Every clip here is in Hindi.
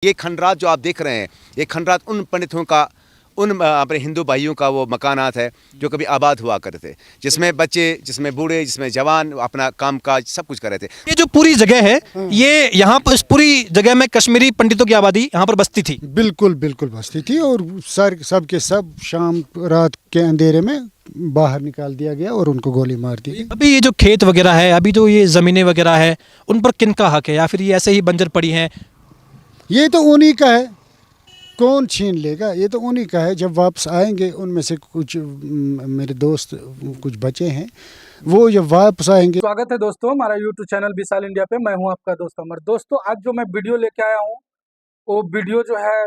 ये खंडरात जो आप देख रहे हैं, ये खंडरात उन पंडितों का, उन अपने हिंदू भाइयों का वो मकानात है जो कभी आबाद हुआ करते थे, जिसमें बच्चे, जिसमें बूढ़े, जिसमें जवान अपना काम काज सब कुछ कर रहे थे। ये जो पूरी जगह है, ये यहाँ पर इस पूरी जगह में कश्मीरी पंडितों की आबादी यहाँ पर बसती थी। बिल्कुल बिल्कुल बस्ती थी और सब के सब शाम रात के अंधेरे में बाहर निकाल दिया गया और उनको गोली मार दी। अभी ये जो खेत वगैरह है, अभी जो ये ज़मीनें वगैरह है, उन पर किनका हक है, या फिर ये ऐसे ही बंजर पड़ी हैं? ये तो उन्हीं का है, कौन छीन लेगा, ये तो उन्हीं का है। जब वापस आएंगे उनमें से कुछ मेरे दोस्त कुछ बचे हैं, वो जब वापस आएंगे। स्वागत है दोस्तों हमारा यूट्यूब चैनल विशाल इंडिया पे। मैं हूं आपका दोस्त अमर। दोस्तों आज जो मैं वीडियो लेके आया हूं वो वीडियो जो है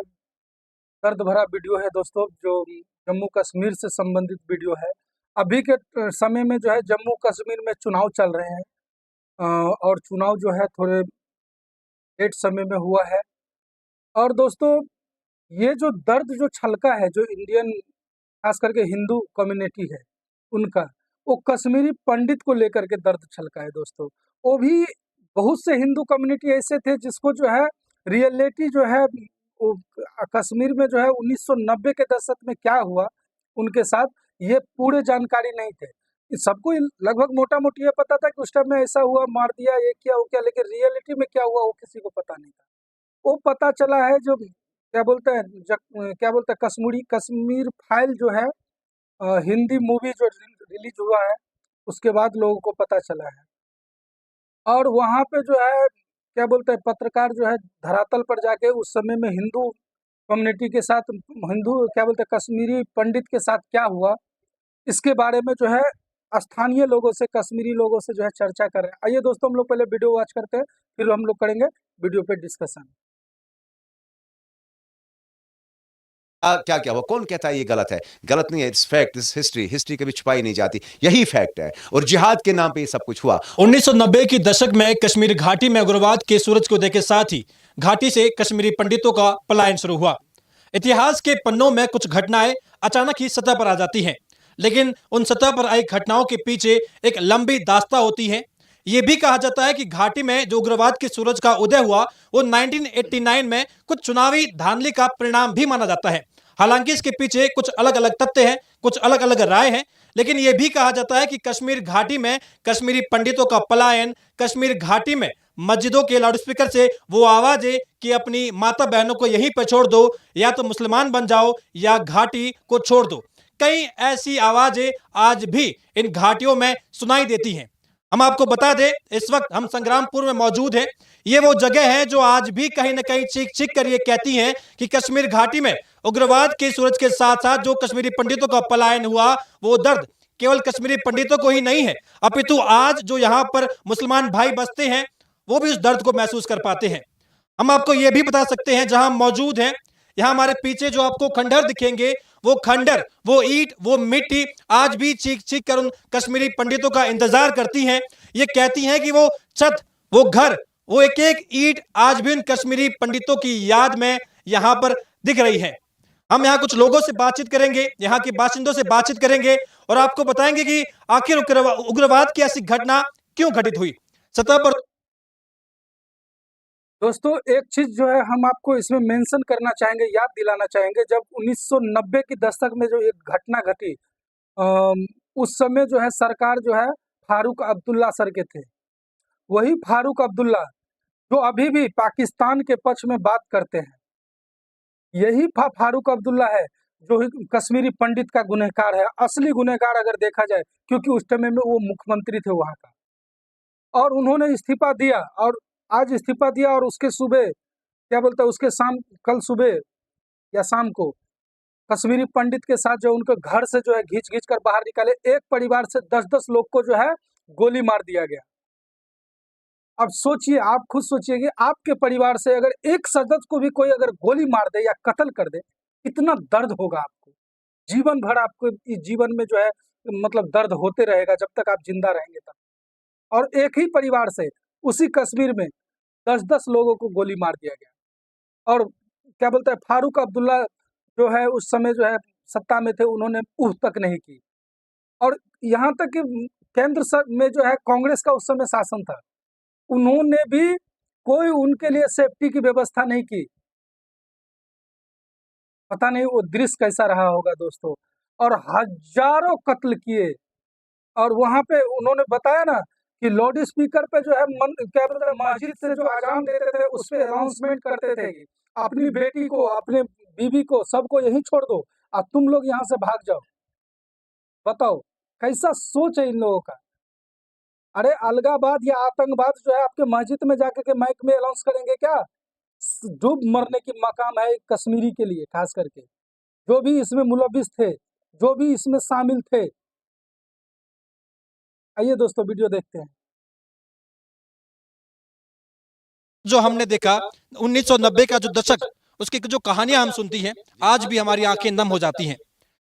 दर्द भरा वीडियो है दोस्तों, जो जम्मू कश्मीर से संबंधित वीडियो है। अभी के समय में जो है जम्मू कश्मीर में चुनाव चल रहे हैं और चुनाव जो है थोड़े लेट समय में हुआ है। और दोस्तों ये जो दर्द जो छलका है, जो इंडियन खास करके हिंदू कम्युनिटी है उनका, वो कश्मीरी पंडित को लेकर के दर्द छलका है दोस्तों। वो भी बहुत से हिंदू कम्युनिटी ऐसे थे जिसको जो है रियलिटी जो है वो कश्मीर में जो है 1990 के दशक में क्या हुआ उनके साथ, ये पूरे जानकारी नहीं थे। सबको लगभग मोटा मोटी ये पता था कि उस टाइम में ऐसा हुआ, मार दिया, ये किया वो किया, लेकिन रियलिटी में क्या हुआ वो किसी को पता नहीं था। वो पता चला है जो क्या बोलते हैं क्या बोलते हैं कश्मीर फाइल जो है हिंदी मूवी जो रिलीज हुआ है उसके बाद लोगों को पता चला है। और वहाँ पे जो है क्या बोलते हैं पत्रकार जो है धरातल पर जाके उस समय में हिंदू कम्युनिटी के साथ, हिंदू क्या बोलते हैं कश्मीरी पंडित के साथ क्या हुआ, इसके बारे में जो है स्थानीय लोगों से, कश्मीरी लोगों से जो है चर्चा कर रहे हैं। आइए दोस्तों हम लोग पहले वीडियो वॉच करते हैं, फिर हम लोग करेंगे वीडियो पे डिस्कशन। क्या क्या हुआ, कौन कहता है ये गलत है? गलत नहीं है, it's fact, this history, history कभी छुपाई नहीं जाती, यही फैक्ट है। और जिहाद के नाम पे ये सब कुछ हुआ। 1990 की दशक में कश्मीर घाटी में उग्रवाद के सूरज को देखे साथ ही घाटी से कश्मीरी पंडितों का पलायन शुरू हुआ। इतिहास के पन्नों में कुछ घटनाएं अचानक ही सतह पर आ जाती हैं, लेकिन उन सतह पर आई घटनाओं के पीछे एक लंबी दास्ता होती है। यह भी कहा जाता है कि घाटी में जो उग्रवाद के सूरज का उदय हुआ वो 1989 में कुछ चुनावी धांधली का परिणाम भी माना जाता है। हालांकि इसके पीछे कुछ अलग अलग तथ्य हैं, कुछ अलग अलग राय हैं, लेकिन यह भी कहा जाता है कि कश्मीर घाटी में कश्मीरी पंडितों का पलायन, कश्मीर घाटी में मस्जिदों के लाउडस्पीकर से वो आवाजें कि अपनी माता बहनों को यहीं पर छोड़ दो, या तो मुसलमान बन जाओ या घाटी को छोड़ दो, कई ऐसी आवाजें आज भी इन घाटियों में सुनाई देती हैं। हम आपको बता दें, इस वक्त हम संग्रामपुर में मौजूद हैं। ये वो जगह है जो आज भी कहीं ना कहीं चीख चीख कर ये कहती है कि कश्मीर घाटी में उग्रवाद के सूरज के साथ साथ जो कश्मीरी पंडितों का पलायन हुआ, वो दर्द केवल कश्मीरी पंडितों को ही नहीं है, अपितु आज जो यहाँ पर मुसलमान भाई बसते हैं वो भी उस दर्द को महसूस कर पाते हैं। हम आपको यह भी बता सकते हैं, जहां मौजूद हैं, यहां हमारे पीछे जो आपको खंडहर दिखेंगे, वो खंडहर, वो ईंट, वो मिट्टी आज भी चीख चीख कर उन कश्मीरी पंडितों का इंतजार करती हैं। ये कहती हैं कि वो छत, वो घर, वो एक एक ईंट आज भी उन कश्मीरी पंडितों की याद में यहां पर दिख रही है। हम यहाँ कुछ लोगों से बातचीत करेंगे, यहाँ के बाशिंदों से बातचीत करेंगे और आपको बताएंगे कि आखिर उग्रवाद की ऐसी घटना क्यों घटित हुई। सतह पर दोस्तों एक चीज जो है हम आपको इसमें मेंशन करना चाहेंगे, याद दिलाना चाहेंगे, जब 1990 की दशक में जो एक घटना घटी उस समय जो है सरकार जो है फारूक अब्दुल्ला सर के थे। वही फारूक अब्दुल्ला जो अभी भी पाकिस्तान के पक्ष में बात करते हैं, यही फारूक अब्दुल्ला है जो कश्मीरी पंडित का गुनहगार है, असली गुनहगार अगर देखा जाए, क्योंकि उस समय में वो मुख्यमंत्री थे वहां का। और उन्होंने इस्तीफा दिया और आज इस्तीफा दिया और उसके सुबह क्या बोलते हैं उसके शाम, कल सुबह या शाम को कश्मीरी पंडित के साथ जो उनके घर से जो है घींच घींच कर बाहर निकाले, एक परिवार से 10-10 लोग को जो है गोली मार दिया गया। अब सोचिए, आप खुद सोचिए कि आपके परिवार से अगर एक सदस्य को भी कोई अगर गोली मार दे या कत्ल कर दे, कितना दर्द होगा आपको। जीवन भर आपको इस जीवन में जो है मतलब दर्द होते रहेगा जब तक आप जिंदा रहेंगे तब। और एक ही परिवार से उसी कश्मीर में 10-10 लोगों को गोली मार दिया गया। और क्या बोलते हैं फारूक अब्दुल्ला जो है उस समय जो है सत्ता में थे, उन्होंने ऊह तक नहीं की। और यहाँ तक कि केंद्र में जो है कांग्रेस का उस समय शासन था, उन्होंने भी कोई उनके लिए सेफ्टी की व्यवस्था नहीं की। पता नहीं वो दृश्य कैसा रहा होगा दोस्तों। और हजारों कत्ल किए, और वहां पे उन्होंने बताया ना कि लाउड स्पीकर पे जो है क्या बोलते हैं, मस्जिद से जो अजान देते थे उस पे अनाउंसमेंट करते थे कि अपनी बेटी को, अपने बीवी को, सबको यहीं छोड़ दो और तुम लोग यहाँ से भाग जाओ। बताओ कैसा सोच है इन लोगों का। अरे अलगाबाद या आतंकवाद जो है आपके मस्जिद में जाकर के माइक में अनाउंस करेंगे क्या? डूब मरने की मकाम है कश्मीरी के लिए, खास करके जो भी इसमें मुलविस थे, जो भी इसमें शामिल थे। आइए दोस्तों वीडियो देखते हैं। जो हमने देखा 1990 का जो दशक, उसकी जो कहानियां हम सुनती हैं, आज भी हमारी आंखें नम हो जाती हैं।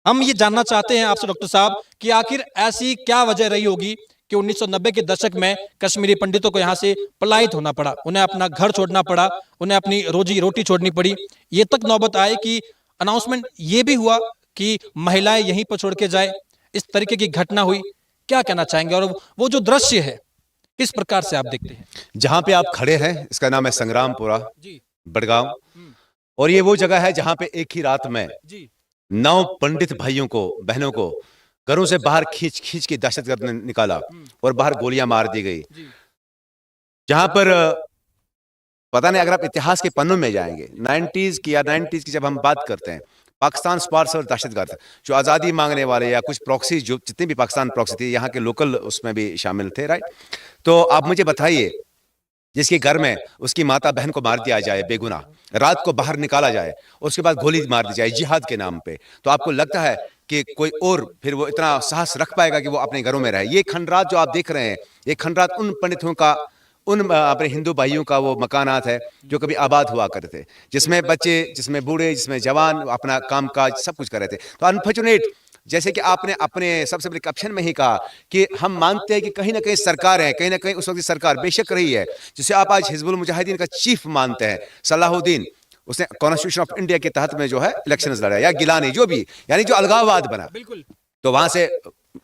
हम ये जानना चाहते हैं आपसे डॉक्टर साहब कि आखिर ऐसी क्या वजह रही होगी कि 1990 के दशक में कश्मीरी पंडितों को यहाँ से पलायित होना पड़ा, उन्हें अपना घर छोड़ना पड़ा, उन्हें अपनी रोजी रोटी छोड़नी पड़ी, ये तक नौबत आए कि अनाउंसमेंट ये भी हुआ कि महिलाएं यहीं पर छोड़ के जाए। इस तरीके की घटना हुई, क्या कहना चाहेंगे और वो जो दृश्य है किस प्रकार से आप देखते हैं? जहाँ पे आप खड़े हैं इसका नाम है संग्रामपुरा जी बड़गांव, और ये वो जगह है जहाँ पे एक ही रात में जी 9 पंडित भाइयों को, बहनों को घरों से बाहर खींच खींच के दहशतगर्द ने निकाला और बाहर गोलियां मार दी गई। जहां पर पता नहीं, अगर आप इतिहास के पन्नों में जाएंगे 90s की जब हम बात करते हैं, पाकिस्तान स्पार्स और दहशतगर्द जो आज़ादी मांगने वाले या कुछ प्रॉक्सी, जो जितने भी पाकिस्तान प्रॉक्सी थे, यहाँ के लोकल उसमें भी शामिल थे, राइट। तो आप मुझे बताइए, जिसके घर में उसकी माता बहन को मार दिया जाए बेगुनाह, रात को बाहर निकाला जाए और उसके बाद गोली मार दी जाए जिहाद के नाम पे, तो आपको लगता है कि कोई और फिर वो इतना साहस रख पाएगा कि वो अपने घरों में रहे? ये खंडरात जो आप देख रहे हैं, ये खंडरात उन पंडितों का, उन अपने हिंदू भाइयों का वो मकानात है जो कभी आबाद हुआ करते थे, जिसमें बच्चे, जिसमें बूढ़े, जिसमें जवान अपना काम काज सब कुछ कर रहे थे। तो अनफॉर्चुनेट, जैसे कि आपने अपने सबसे बड़े कैप्शन में ही कहा कि हम मानते हैं कि कहीं ना कहीं सरकार है, कहीं ना कहीं उस वक्त की सरकार बेशक रही है, जिसे आप आज हिजबुल मुजाहिदीन का चीफ मानते हैं, सलाहुद्दीन, उसने कॉन्स्टिट्यूशन ऑफ इंडिया के तहत में जो है इलेक्शंस लड़ा, या गिलानी, जो भी, यानी जो अलगाववाद बना, बिल्कुल। तो वहां से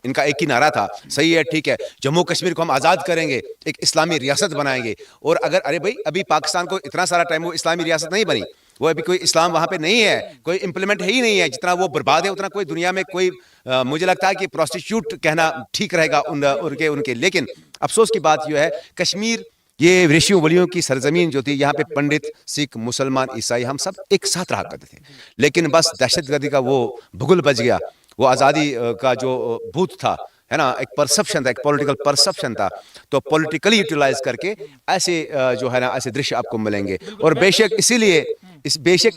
इनका एक ही नारा था, सही है, ठीक है, जम्मू कश्मीर को हम आज़ाद करेंगे, एक इस्लामी रियासत बनाएंगे। और अगर, अरे भाई, अभी पाकिस्तान को इतना सारा टाइम, वो इस्लामी रियासत नहीं बनी, वो अभी कोई इस्लाम वहां पे नहीं है, कोई इंप्लीमेंट है ही नहीं है। जितना वो बर्बाद है उतना कोई दुनिया में कोई, मुझे लगता है कि प्रोस्टिट्यूट कहना ठीक रहेगा उनके। लेकिन अफसोस की बात यह है, कश्मीर ये ऋषियों वलियों की सरजमीन जो थी, यहाँ पे पंडित, सिख, मुसलमान, ईसाई हम सब एक साथ रहा करते थे। लेकिन बस दहशतगर्दी का वो भुगुल बज गया, वो आज़ादी का जो भूत था, है ना, एक परसेप्शन था, एक पॉलिटिकल परसेप्शन था, तो पॉलिटिकली यूटिलाइज करके ऐसे जो है ना, ऐसे दृश्य आपको मिलेंगे। और बेशक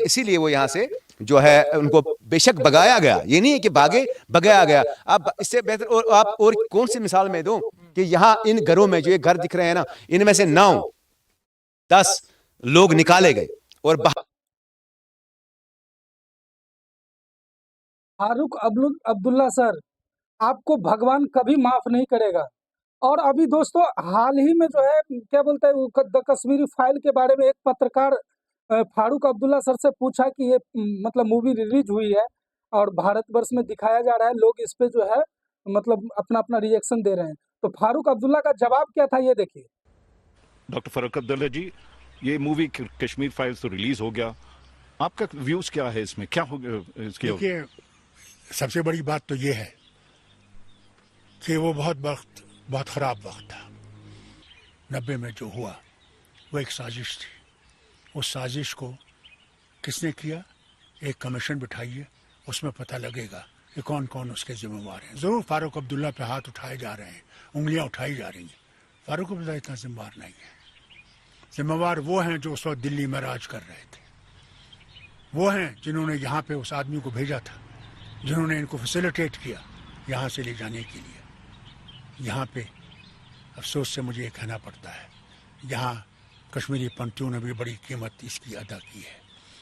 इसीलिए वो यहाँ से जो है उनको बेशक भगाया गया, ये नहीं है कि भगाया गया। अब इससे बेहतर और कौन सी मिसाल में दूं कि यहाँ इन घरों में जो ये घर दिख रहे हैं ना, इनमें से 9-10 लोग निकाले गए और फारूक अब्दुल्ला सर, आपको भगवान कभी माफ नहीं करेगा। और अभी दोस्तों हाल ही में जो है क्या बोलते हैं, द कश्मीरी फाइल के बारे में एक पत्रकार फारूक अब्दुल्ला सर से पूछा कि ये मतलब मूवी रिलीज हुई है और भारतवर्ष में दिखाया जा रहा है, लोग इस पे जो है मतलब अपना अपना रिएक्शन दे रहे हैं। तो फारूक अब्दुल्ला का जवाब क्या था, ये देखिए। डॉक्टर फारूक अब्दुल्ला जी, ये मूवी कश्मीर फाइल्स तो रिलीज हो गया, आपका व्यूज क्या है इसमें, क्या हो गया इसके? देखिए, सबसे बड़ी बात तो ये है कि वो बहुत ख़राब वक्त था। 90 में जो हुआ वो एक साजिश थी। उस साजिश को किसने किया? एक कमीशन बिठाइए, उसमें पता लगेगा कि कौन कौन उसके जिम्मेवार हैं। ज़रूर फारूक अब्दुल्ला पे हाथ उठाए जा रहे हैं, उंगलियां उठाई जा रही हैं। फारूक अब्दुल्ला इतना जिम्मेवार नहीं है। जिम्मेवार वो हैं जो उस वक्त दिल्ली में राज कर रहे थे, वो हैं जिन्होंने यहाँ पे उस आदमी को भेजा था, जिन्होंने इनको फैसिलिटेट किया यहाँ से ले जाने के लिए। यहाँ पे अफसोस से मुझे ये कहना पड़ता है, यहाँ कश्मीरी पंडितों ने भी बड़ी कीमत इसकी अदा की है,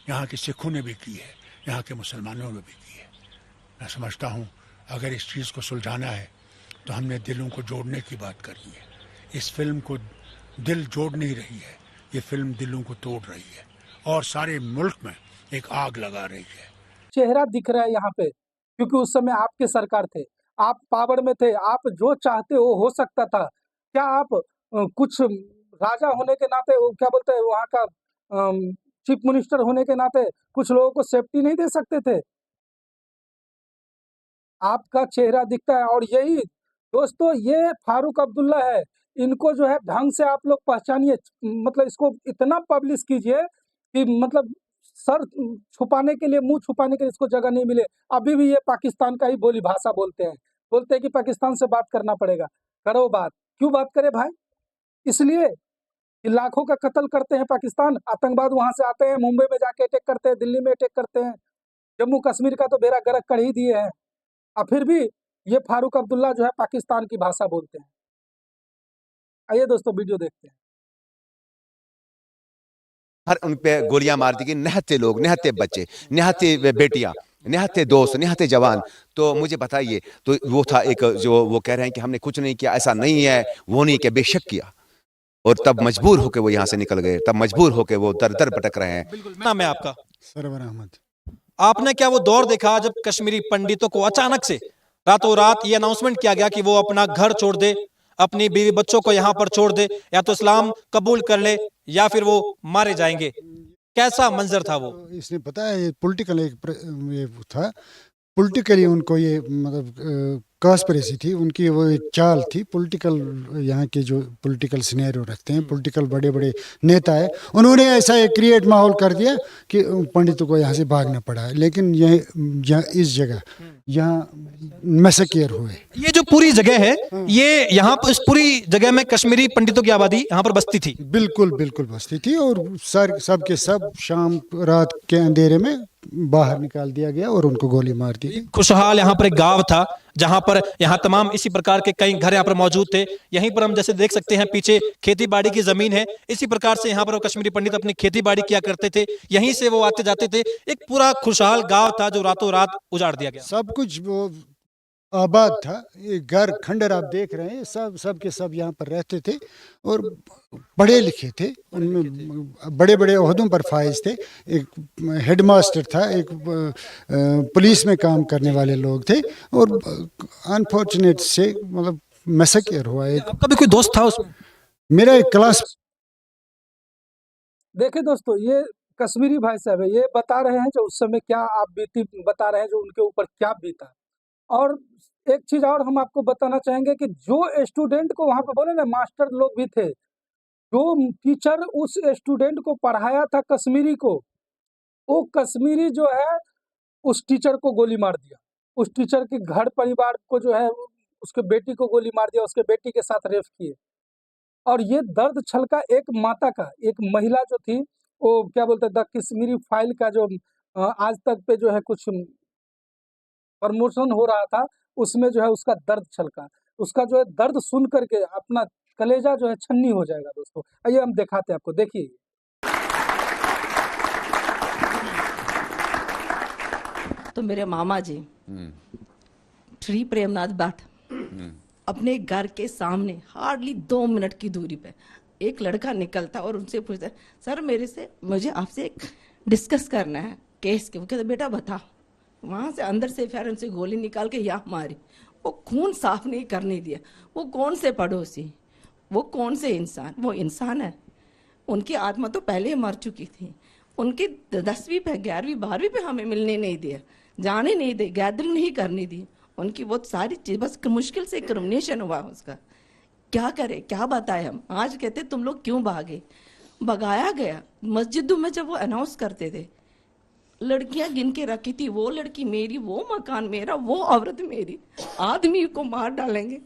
यहाँ के सिखों ने भी की है, यहाँ के मुसलमानों ने भी की है। मैं समझता हूँ अगर इस चीज़ को सुलझाना है तो हमने दिलों को जोड़ने की बात करनी है। इस फिल्म को दिल जोड़ नहीं रही है, ये फिल्म दिलों को तोड़ रही है और सारे मुल्क में एक आग लगा रही है। चेहरा दिख रहा है यहाँ पे, क्योंकि उस समय आपके सरकार थे, आप पावर में थे, आप जो चाहते हो सकता था। क्या आप कुछ राजा होने के नाते, क्या बोलते हैं, वहाँ का चीफ मिनिस्टर होने के नाते कुछ लोगों को सेफ्टी नहीं दे सकते थे? आपका चेहरा दिखता है। और यही दोस्तों, ये फारूक अब्दुल्ला है। इनको जो है ढंग से आप लोग पहचानिए, मतलब इसको इतना पब्लिश कीजिए कि मतलब सर छुपाने के लिए, मुंह छुपाने के लिए इसको जगह नहीं मिले। अभी भी ये पाकिस्तान का ही बोली भाषा बोलते हैं कि पाकिस्तान से बात करना पड़ेगा। करो बात। क्यों बात करे भाई? इसलिए कि लाखों का कत्ल करते हैं पाकिस्तान, आतंकवाद वहां से आते हैं, मुंबई में जाके अटैक करते हैं, दिल्ली में अटैक करते हैं, जम्मू कश्मीर का तो बेड़ा गर्क कर ही दिए हैं। और फिर भी ये फारूक अब्दुल्ला जो है पाकिस्तान की भाषा बोलते हैं। आइए दोस्तों वीडियो देखते हैं। हर उन पे गोलियां मार दी गई, निहत्थे लोग, निहत्थे बच्चे, निहत्थे बेटियां, निहत्थे दोस्त, निहत्थे जवान। तो मुझे बताइए, तो वो था एक जो वो कह रहे हैं कि हमने कुछ नहीं किया, ऐसा नहीं है, वो नहीं किया, बेशक किया। और तब मजबूर होके वो यहाँ से निकल गए, तब मजबूर होके वो दर दर भटक रहे हैं। नाम है आपका? सरवर अहमद। आपने क्या वो दौर देखा जब कश्मीरी पंडितों को अचानक से रातों रात ये अनाउंसमेंट किया गया कि वो अपना घर छोड़ दे, अपनी बीवी बच्चों को यहाँ पर छोड़ दे, या तो इस्लाम कबूल कर ले या फिर वो मारे जाएंगे? कैसा मंजर था वो? इसने पता है, ये पॉलिटिकल ये था, पॉलिटिकली उनको ये मतलब कॉन्स्पिरेसी थी उनकी, वो एक चाल थी पॉलिटिकल। यहाँ के जो पॉलिटिकल सिनेरियो रखते हैं, पॉलिटिकल बड़े बड़े नेता है, उन्होंने ऐसा एक क्रिएट माहौल कर दिया कि पंडितों को यहाँ से भागना पड़ा। लेकिन यह इस जगह यहाँ मैसेकियर हुए। ये जो पूरी जगह है, ये यहाँ पर इस पूरी जगह में कश्मीरी पंडितों की आबादी यहाँ पर बसती थी? बिल्कुल बिल्कुल बसती थी। और सब के सब शाम रात के अंधेरे में बाहर निकाल दिया गया और उनको गोली मार दी गई। खुशहाल यहाँ पर एक गांव था जहां पर यहाँ तमाम इसी प्रकार के कई घर यहाँ पर मौजूद थे। यहीं पर हम जैसे देख सकते हैं पीछे खेती बाड़ी की जमीन है। इसी प्रकार से यहाँ पर वो कश्मीरी पंडित अपनी खेती बाड़ी किया करते थे, यहीं से वो आते जाते थे। एक पूरा खुशहाल गांव था जो रातों रात उजाड़ दिया गया। सब कुछ वो आबाद था। ये घर खंडर आप देख रहे हैं, सब के सब यहाँ पर रहते थे और पढ़े लिखे थे, उनमें बड़े बड़े ओहदों पर फाइज थे। एक हेडमास्टर था, एक पुलिस में काम करने वाले लोग थे। और अनफॉर्चुनेट से मतलब मैसेकियर हुआ। एक आपका भी कोई दोस्त था उसमें? मेरा एक क्लास। देखिए दोस्तों, ये कश्मीरी भाई साहब है, ये बता रहे हैं जो उस समय क्या आप बीती, बता रहे हैं जो उनके ऊपर क्या बीता। और एक चीज और हम आपको बताना चाहेंगे कि जो स्टूडेंट को वहां पे बोले ना, मास्टर लोग भी थे, जो टीचर उस स्टूडेंट को पढ़ाया था कश्मीरी को, वो कश्मीरी जो है उस टीचर को गोली मार दिया। उस टीचर के घर परिवार को जो है, उसके बेटी को गोली मार दिया, उसके बेटी के साथ रेप किए। और ये दर्द छलका एक माता का, एक महिला जो थी, वो क्या बोलते हैं, द कश्मीरी फाइल का जो आज तक पे जो है कुछ प्रमोशन हो रहा था, उसमें जो है उसका दर्द छलका। उसका जो है दर्द सुन करके अपना कलेजा जो है छन्नी हो जाएगा। दोस्तों आइए हम दिखाते हैं आपको, देखिए। तो मेरे मामा जी श्री प्रेमनाथ भट्ट अपने घर के सामने हार्डली 2 मिनट की दूरी पे एक लड़का निकलता और उनसे पूछता, सर मुझे आपसे एक डिस्कस करना है केस के। वो कहते, बेटा बता। वहां से अंदर से फिर उनसे गोली निकाल के यहाँ मारी। वो खून साफ नहीं करने दिया। वो कौन से पड़ोसी, वो कौन से इंसान, वो इंसान है। उनकी आत्मा तो पहले ही मर चुकी थी। उनकी 10वीं पे 11वीं 12वीं पे हमें मिलने नहीं दिया, जाने नहीं दे, गैदरिंग नहीं करने दी। उनकी वो सारी चीज, बस मुश्किल से क्रिमिनेशन हुआ उसका। क्या करे, क्या बताए हम। आज कहते तुम लोग क्यों भागे। भगाया गया। मस्जिदों में जब वो अनाउंस करते थे, लड़कियां गिन के रखी थी, वो लड़की मेरी, वो मकान मेरा, वो औरत मेरी। आदमी को मार डालेंगे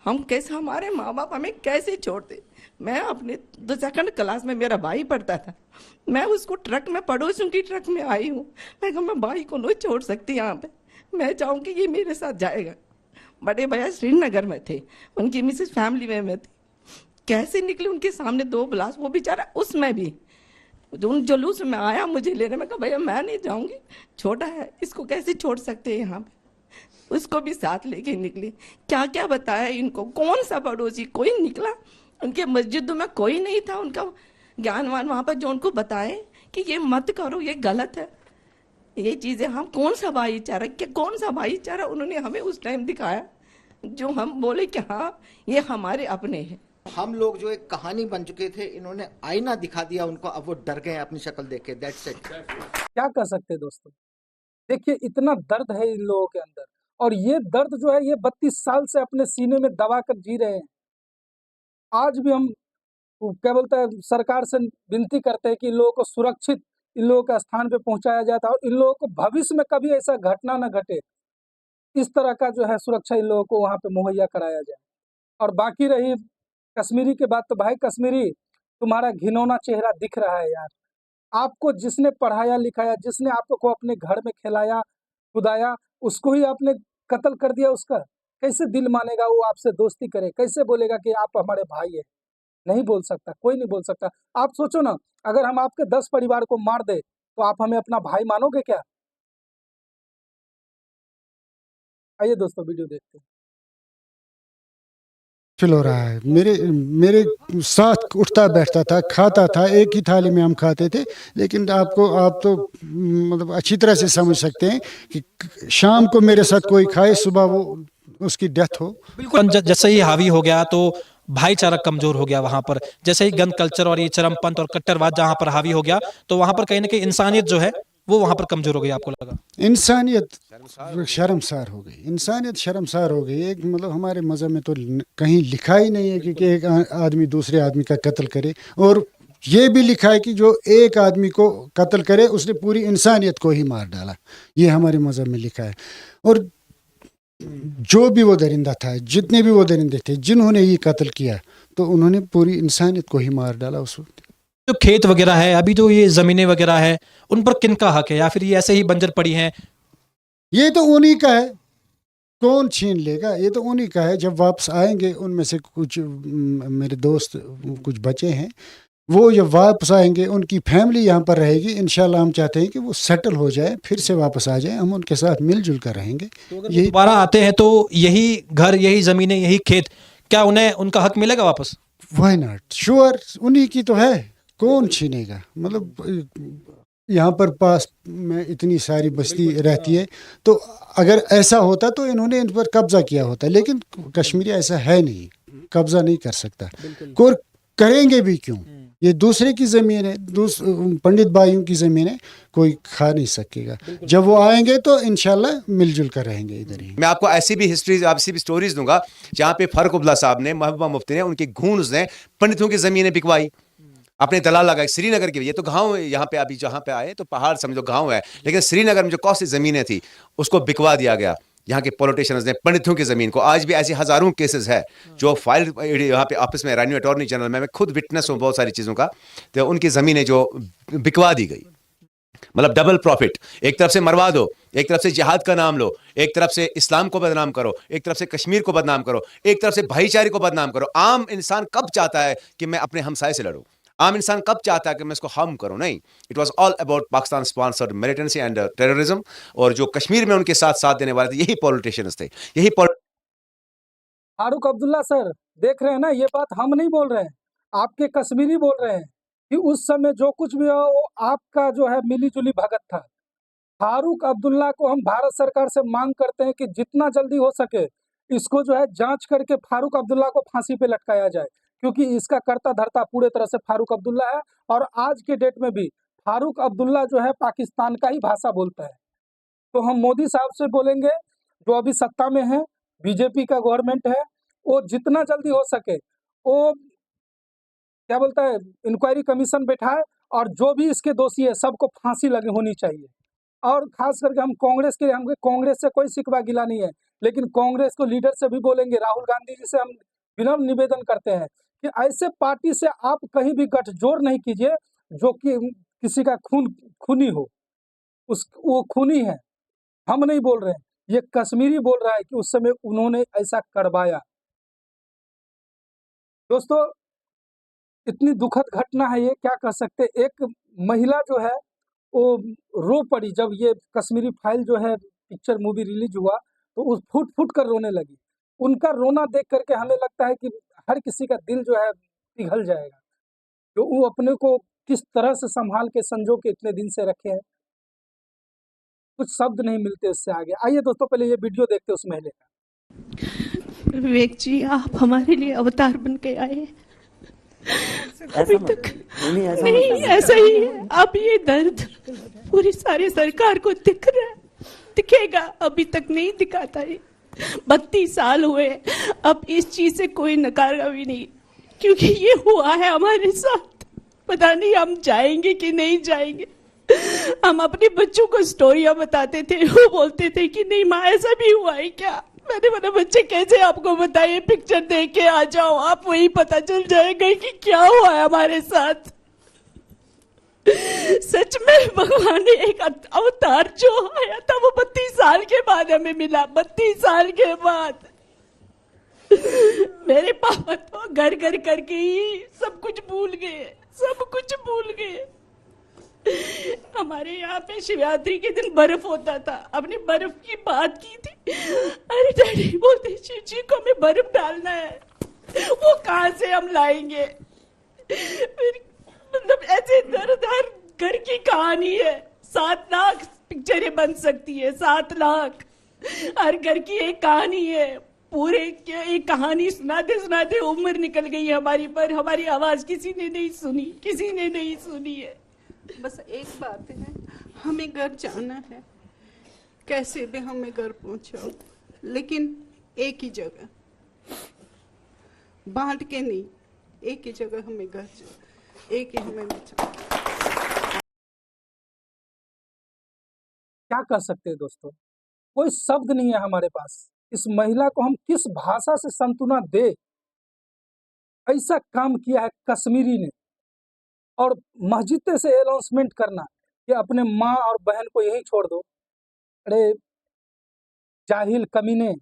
हम कैसे, हमारे माँ बाप हमें कैसे छोड़ते। मैं अपने 2nd क्लास में मेरा भाई पढ़ता था, मैं उसको ट्रक में, पड़ोसियों की ट्रक में आई हूँ। मैं कहा मैं भाई को नहीं छोड़ सकती यहाँ पे, मैं चाहूँगी ये मेरे साथ जाएगा। बड़े भैया श्रीनगर में थे, उनकी मिसेस फैमिली में मैं थी। कैसे निकले उनके सामने 2 ब्लास्ट, वो बेचारा उसमें भी जो उन जुलूस में आया मुझे लेने में। कहा भैया मैं नहीं जाऊंगी, छोटा है, इसको कैसे छोड़ सकते हैं यहाँ पे। उसको भी साथ लेके निकली। क्या क्या बताया इनको, कौन सा पड़ोसी, कोई निकला उनके मस्जिदों में कोई नहीं था उनका ज्ञानवान वहां पर जो उनको बताए कि ये मत करो, ये गलत है, ये चीजें। हम कौन सा भाईचारा, क्या कौन सा भाईचारा उन्होंने हमें उस टाइम दिखाया जो हम बोले कि हाँ ये हमारे अपने हैं। हम लोग जो एक कहानी बन चुके थे, इन्होंने आईना दिखा दिया उनको, अब वो डर गए अपनी शक्ल देख के। That's it. क्या कर सकते हैं दोस्तों? देखिए इतना दर्द है इन लोगों के अंदर, और ये दर्द जो है ये 32 साल से अपने सीने में दबा कर जी रहे हैं। आज भी हम क्या बोलते हैं, सरकार से विनती करते हैं कि इन लोगों को सुरक्षित इन लोगों के स्थान पे पहुंचाया जाए और इन लोगों को भविष्य में कभी ऐसा घटना न घटे, इस तरह का जो है सुरक्षा इन लोगों को वहाँ पे मुहैया कराया जाए। और बाकी रही कश्मीरी की बात, तो भाई कश्मीरी, तुम्हारा घिनौना चेहरा दिख रहा है यार। आपको जिसने पढ़ाया लिखाया, जिसने आपको अपने घर में खिलाया खुदाया, उसको ही आपने कत्ल कर दिया उसका। कैसे दिल मानेगा वो आपसे दोस्ती करे? कैसे बोलेगा कि आप हमारे भाई है? नहीं बोल सकता, कोई नहीं बोल सकता। आप सोचो ना, अगर हम आपके 10 परिवार को मार दे तो आप हमें अपना भाई मानोगे क्या? आइए दोस्तों वीडियो देखते हैं। फील हो रहा है। मेरे मेरे साथ उठता बैठता था, खाता था, एक ही थाली में हम खाते थे। लेकिन आप तो मतलब अच्छी तरह से समझ सकते हैं कि शाम को मेरे साथ कोई खाए, सुबह वो उसकी डेथ हो। बिल्कुल जैसे ही हावी हो गया तो भाईचारा कमजोर हो गया वहां पर। जैसे ही गन कल्चर और ये चरमपंथ और कट्टरवाद जहां पर हावी हो गया तो वहां पर कहीं ना कहीं इंसानियत जो है वो वहां पर कमजोर हो गई। आपको लगा? इंसानियत शर्मसार हो गई। इंसानियत शर्मसार हो गई। एक मतलब हमारे मज़हब में तो कहीं लिखा ही नहीं है कि एक आदमी दूसरे आदमी का कत्ल करे, और ये भी लिखा है कि जो एक आदमी को कत्ल करे उसने पूरी इंसानियत को ही मार डाला। ये हमारे मज़हब में लिखा है। और जो भी वो दरिंदा था, जितने भी वो दरिंदे थे जिन्होंने ये कत्ल किया, तो उन्होंने पूरी इंसानियत को ही मार डाला उस वक्त। जो खेत वगैरह है, अभी जो ये जमीनें वगैरह है, उन पर किनका हक है, या फिर ये ऐसे ही बंजर पड़ी हैं? ये तो उन्हीं का है, कौन छीन लेगा? ये तो उन्हीं का है। जब वापस आएंगे, उनमें से कुछ मेरे दोस्त कुछ बचे हैं, वो जब वापस आएंगे उनकी फैमिली यहाँ पर रहेगी। इंशाल्लाह हम चाहते हैं कि वो सेटल हो जाए, फिर से वापस आ जाए, हम उनके साथ मिलजुल कर रहेंगे। तो अगर दोबारा आते हैं तो यही घर, यही जमीनें, यही खेत, क्या उन्हें उनका हक मिलेगा वापस? Why not? श्योर, उन्हीं की तो है, कौन छीनेगा? मतलब यहाँ पर पास में इतनी सारी बस्ती रहती है, तो अगर ऐसा होता तो इन्होंने इन पर कब्जा किया होता। लेकिन कश्मीरी ऐसा है नहीं, कब्जा नहीं कर सकता। और करेंगे भी क्यों? ये दूसरे की ज़मीन है, पंडित भाइयों की ज़मीन है, कोई खा नहीं सकेगा। जब वो आएंगे तो इंशाल्लाह मिलजुल कर रहेंगे इधर ही। मैं आपको ऐसी भी स्टोरीज दूंगा जहाँ पे फारूक अब्दुल्ला साहब ने, महबूबा मुफ्ती ने, उनके खून ने पंडितों की ज़मीनें बिकवाई, अपने दलाल लगाए। श्रीनगर की, ये तो गांव है, यहाँ पे अभी जहाँ पे आए तो पहाड़ समझो गांव है, लेकिन श्रीनगर में जो कौन सी ज़मीनें थी उसको बिकवा दिया गया। यहाँ के पॉलिटिशियंस ने पंडितों की ज़मीन को, आज भी ऐसे हज़ारों केसेस है जो फाइल यहाँ पे ऑफिस में, रेवेन्यू अटॉर्नी जनरल में, मैं खुद विटनेस हूँ बहुत सारी चीज़ों का, तो उनकी ज़मीनें जो बिकवा दी गई। मतलब डबल प्रॉफिट, एक तरफ से मरवा दो, एक तरफ से जिहाद का नाम लो, एक तरफ से इस्लाम को बदनाम करो, एक तरफ से कश्मीर को बदनाम करो, एक तरफ से भाईचारे को बदनाम करो। आम इंसान कब चाहता है कि मैं अपने हमसाये से लड़ूं? आम इंसान कब चाहता है कि मैं इसको हार्म करूं? नहीं, it was all about Pakistan sponsored militancy and terrorism. और जो कश्मीर में उनके साथ देने वाले थे, यही पॉलिटिशियंस थे, यही फारूक अब्दुल्ला सर, देख रहे हैं ना, ये बात हम नहीं बोल रहे हैं, आपके कश्मीरी बोल रहे हैं कि उस समय जो कुछ भी हो वो आपका जो है मिली जुली भगत था। फारूक अब्दुल्ला को हम भारत सरकार से मांग करते हैं कि जितना जल्दी हो सके इसको जो है जांच करके फारूक अब्दुल्ला को फांसी पे लटकाया जाए, क्योंकि इसका कर्ता धर्ता पूरे तरह से फारूक अब्दुल्ला है। और आज के डेट में भी फारूक अब्दुल्ला जो है पाकिस्तान का ही भाषा बोलता है। तो हम मोदी साहब से बोलेंगे, जो अभी सत्ता में है, बीजेपी का गवर्नमेंट है, वो जितना जल्दी हो सके वो क्या बोलता है, इंक्वायरी कमीशन बैठाए और जो भी इसके दोषी है सबको फांसी लगी होनी चाहिए। और खास करके हम कांग्रेस के, हमें कांग्रेस से कोई शिकवा गिला नहीं है, लेकिन कांग्रेस को लीडर से भी बोलेंगे, राहुल गांधी जी से हम विनम्र निवेदन करते हैं कि ऐसे पार्टी से आप कहीं भी गठजोड़ नहीं कीजिए जो कि किसी का खूनी हो। वो खूनी है, हम नहीं बोल रहे हैं, ये कश्मीरी बोल रहा है कि उस समय उन्होंने ऐसा करवाया। दोस्तों इतनी दुखद घटना है ये, क्या कर सकते। एक महिला जो है वो रो पड़ी जब ये कश्मीरी फाइल जो है पिक्चर मूवी रिलीज हुआ, तो उस फूट फूट कर रोने लगी। उनका रोना देख करके हमें लगता है कि हर किसी का दिल जो है पिघल जाएगा, तो वो अपने को किस तरह से संभाल के संजो के इतने दिन से रखे हैं, कुछ शब्द नहीं मिलते इससे आगे। आइए दोस्तों पहले ये वीडियो देखते हैं उस महिला का। विवेक जी, आप हमारे लिए अवतार बन के आए हैं। अभी तक नहीं, ऐसा ही है। अब ये दर्द पूरी सारी सरकार को दिख रहा है, दिखेगा, अभी तक नहीं दिखाता है। 32 साल हुए, अब इस चीज से कोई नकारा भी नहीं, क्योंकि ये हुआ है हमारे साथ। पता नहीं हम जाएंगे कि नहीं जाएंगे। हम अपने बच्चों को स्टोरियां बताते थे, वो बोलते थे कि नहीं माँ ऐसा भी हुआ है क्या। मैंने बोला बच्चे कैसे आपको बताइए, पिक्चर देख के आ जाओ, आप वही पता चल जाएगा कि क्या हुआ है हमारे साथ। सच में भगवान ने एक अवतार जो आया था वो 32 साल के बाद हमें मिला, 32 साल के बाद। मेरे पापा तो घर घर करके ही सब कुछ भूल गए, सब कुछ भूल गए। हमारे यहाँ पे शिवरात्रि के दिन बर्फ होता था, अपने बर्फ की बात की थी। अरे डैडी बोलते शिव जी को हमें बर्फ डालना है, वो कहाँ से हम लाएंगे। फिर मतलब ऐसे दर्द घर की कहानी है। 7 लाख पिक्चरें बन सकती है, 7 लाख हर घर की एक कहानी है। पूरे एक कहानी सुनाते उम्र निकल गई है हमारी, पर हमारी आवाज किसी ने नहीं सुनी, किसी ने नहीं सुनी है। बस एक बात है, हमें घर जाना है, कैसे भी हमें घर पहुंचाओ, लेकिन एक ही जगह, बांट के नहीं, एक ही जगह हमें घर जाओ, एक ही हमें बचाओ। क्या कर सकते हैं दोस्तों, कोई शब्द नहीं है हमारे पास। इस महिला को हम किस भाषा से सांत्वना दे। ऐसा काम किया है कश्मीरी ने, और मस्जिद से अनाउंसमेंट करना कि अपने माँ और बहन को यहीं छोड़ दो। अरे जाहिल कमीने,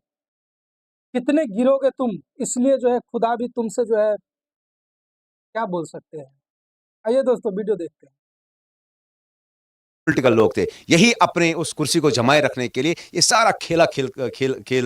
कितने गिरोगे तुम। इसलिए जो है खुदा भी तुमसे जो है क्या बोल सकते हैं। आइए दोस्तों वीडियो देखते हैं। पॉलिटिकल लोग थे, यही अपने उस कुर्सी को जमाए रखने के लिए ये सारा खेल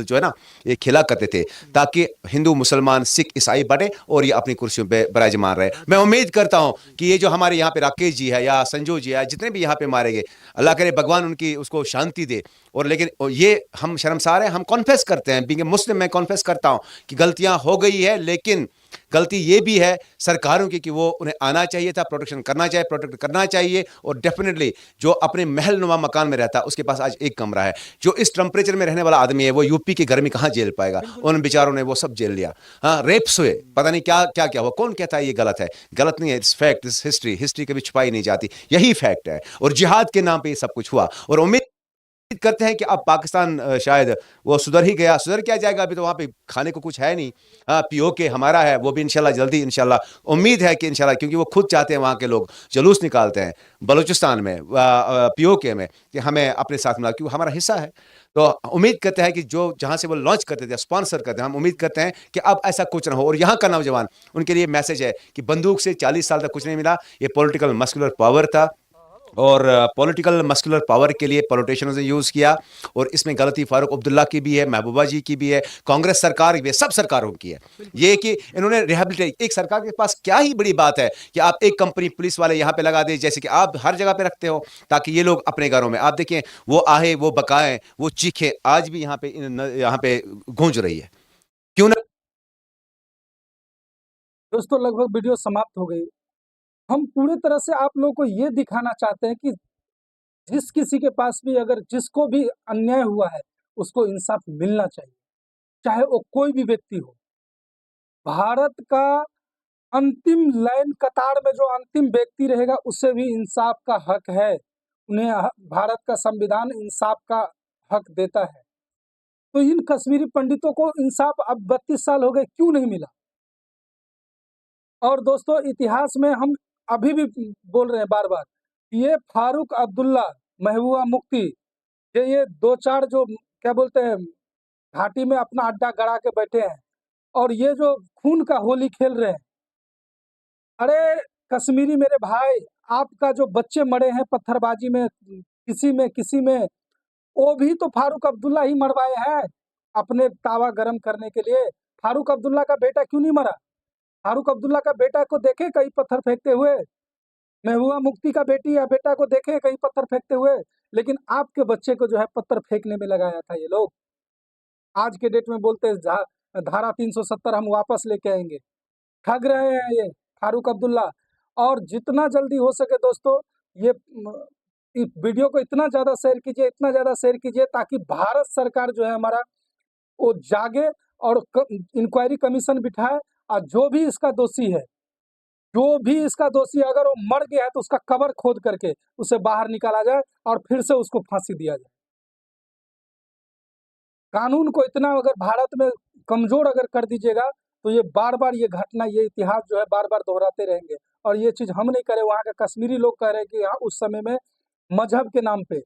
जो है ना, ये खेला करते थे, ताकि हिंदू मुसलमान सिख ईसाई बटे और ये अपनी कुर्सियों पे विराजमान रहे। मैं उम्मीद करता हूं कि ये जो हमारे यहाँ पे राकेश जी है या संजू जी है, जितने भी यहाँ पे मारे गए, अल्लाह करे भगवान उनकी उसको शांति दे। और लेकिन ये हम शर्मसार हैं, हम कॉन्फेस करते हैं, बीइंग मुस्लिम मैं कॉन्फेस करता हूं कि गलतियां हो गई है, लेकिन गलती ये भी है सरकारों की कि वो उन्हें आना चाहिए था, प्रोटेक्शन करना चाहिए, प्रोटेक्ट करना चाहिए। और डेफिनेटली जो अपने महल नुमा मकान में रहता है उसके पास आज एक कमरा है। जो इस टेम्परेचर में रहने वाला आदमी है वो यूपी की गर्मी कहाँ झेल पाएगा। उन बेचारों ने वो सब झेल लिया। हाँ, रेप्स हुए, पता नहीं क्या क्या क्या हुआ। कौन कहता है ये गलत है? गलत नहीं है, it's fact, it's history, history कभी छुपाई नहीं जाती, यही फैक्ट है। और जिहाद के नाम पे ये सब कुछ हुआ, और उम्मीद करते हैं कि अब पाकिस्तान शायद वो सुधर ही गया। सुधर क्या जाएगा, अभी तो वहाँ पे खाने को कुछ है नहीं। हाँ, पीओके हमारा है, वो भी इंशाल्लाह जल्दी, इंशाल्लाह उम्मीद है कि इंशाल्लाह, क्योंकि वो खुद चाहते हैं, वहाँ के लोग जुलूस निकालते हैं बलूचिस्तान में पीओके में कि हमें अपने साथ मिला, क्योंकि हमारा हिस्सा है। तो उम्मीद करते हैं कि जो जहाँ से वो लॉन्च करते थे, स्पॉन्सर करते हैं, हम उम्मीद करते हैं कि अब ऐसा कुछ ना हो। और यहाँ का नौजवान, उनके लिए मैसेज है कि बंदूक से 40 साल तक कुछ नहीं मिला, ये पॉलिटिकल मस्कुलर पावर था, और पॉलिटिकल मस्कुलर पावर के लिए पॉलिटिशियंस ने यूज़ किया। और इसमें गलती फारूक अब्दुल्ला की भी है, महबूबा जी की भी है, कांग्रेस सरकार की भी है, सब सरकारों की है। ये कि इन्होंने रिहेबिलिटेट, एक सरकार के पास क्या ही बड़ी बात है कि आप एक कंपनी पुलिस वाले यहाँ पे लगा दे, जैसे कि आप हर जगह पे रखते हो, ताकि ये लोग अपने घरों में, आप देखें, वो आहे, वो बकाएं, वो चीखें, आज भी यहाँ पे गूंज रही है। क्यों ना दोस्तों लगभग वीडियो समाप्त हो गई। हम पूरी तरह से आप लोगों को ये दिखाना चाहते हैं कि जिस किसी के पास भी, अगर जिसको भी अन्याय हुआ है, उसको इंसाफ मिलना चाहिए, चाहे वो कोई भी व्यक्ति हो। भारत का अंतिम लाइन कतार में जो अंतिम व्यक्ति रहेगा, उसे भी इंसाफ का हक है। उन्हें भारत का संविधान इंसाफ का हक देता है। तो इन कश्मीरी पंडितों को इंसाफ अब 32 साल हो गए, क्यों नहीं मिला? और दोस्तों इतिहास में हम अभी भी बोल रहे हैं बार बार, ये फारूक अब्दुल्ला, महबूबा मुफ्ती, ये 2-4 जो क्या बोलते हैं घाटी में अपना अड्डा गड़ा के बैठे हैं, और ये जो खून का होली खेल रहे हैं। अरे कश्मीरी मेरे भाई, आपका जो बच्चे मरे हैं पत्थरबाजी में, किसी में, वो भी तो फारूक अब्दुल्ला ही मरवाए हैं अपने तावा गरम करने के लिए। फारूक अब्दुल्ला का बेटा क्यों नहीं मरा? फारूक अब्दुल्ला का बेटा को देखे कहीं पत्थर फेंकते हुए, महबूबा मुफ्ती का बेटी या बेटा को देखे कहीं पत्थर फेंकते हुए, लेकिन आपके बच्चे को जो है पत्थर फेंकने में लगाया था ये लोग। आज के डेट में बोलते हैं धारा 370 हम वापस लेके आएंगे। ठग रहे हैं ये फारूक अब्दुल्ला। और जितना जल्दी हो सके दोस्तों ये इस वीडियो को इतना ज़्यादा शेयर कीजिए, इतना ज़्यादा शेयर कीजिए, ताकि भारत सरकार जो है हमारा वो जागे और इंक्वायरी कमीशन बिठाए, और जो भी इसका दोषी है, जो भी इसका दोषी अगर वो मर गया है तो उसका कब्र खोद करके उसे बाहर निकाला जाए और फिर से उसको फांसी दिया जाए। कानून को इतना अगर भारत में कमजोर अगर कर दीजिएगा तो ये बार बार ये घटना, ये इतिहास जो है बार बार दोहराते रहेंगे। और ये चीज़ हम नहीं करे, वहाँ के कश्मीरी लोग कह रहे हैं कि हाँ उस समय में मजहब के नाम पे,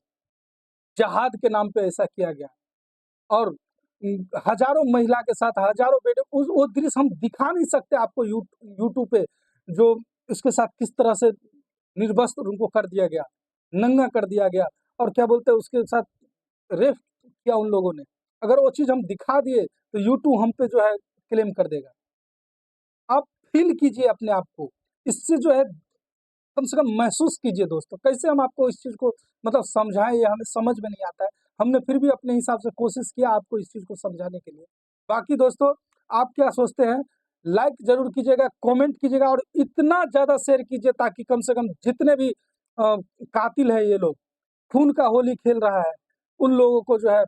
जहाद के नाम पे ऐसा किया गया। और हजारों महिला के साथ हजारों बेटे, वो दृश्य हम दिखा नहीं सकते आपको यूट्यूब पे, जो इसके साथ किस तरह से निर्वस्त्र उनको कर दिया गया, नंगा कर दिया गया, और क्या बोलते हैं उसके साथ रेप किया उन लोगों ने। अगर वो चीज़ हम दिखा दिए तो यूट्यूब हम पे जो है क्लेम कर देगा। आप फील कीजिए अपने आप को, इससे जो है कम से कम महसूस कीजिए दोस्तों। कैसे हम आपको इस चीज़ को मतलब समझाएं, ये हमें समझ में नहीं आता है। हमने फिर भी अपने हिसाब से कोशिश किया आपको इस चीज़ को समझाने के लिए। बाकी दोस्तों आप क्या सोचते हैं, लाइक जरूर कीजिएगा, कमेंट कीजिएगा, और इतना ज़्यादा शेयर कीजिए ताकि कम से कम जितने भी कातिल है ये लोग, खून का होली खेल रहा है, उन लोगों को जो है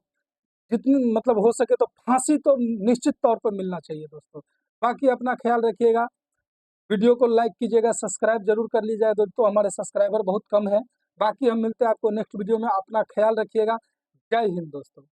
जितनी मतलब हो सके तो फांसी तो निश्चित तौर पर मिलना चाहिए दोस्तों। बाकी अपना ख्याल रखिएगा, वीडियो को लाइक कीजिएगा, सब्सक्राइब जरूर कर लीजिए दोस्तों, हमारे सब्सक्राइबर बहुत कम है। बाकी हम मिलते हैं आपको नेक्स्ट वीडियो में, अपना ख्याल रखिएगा। जय हिंद दोस्तों।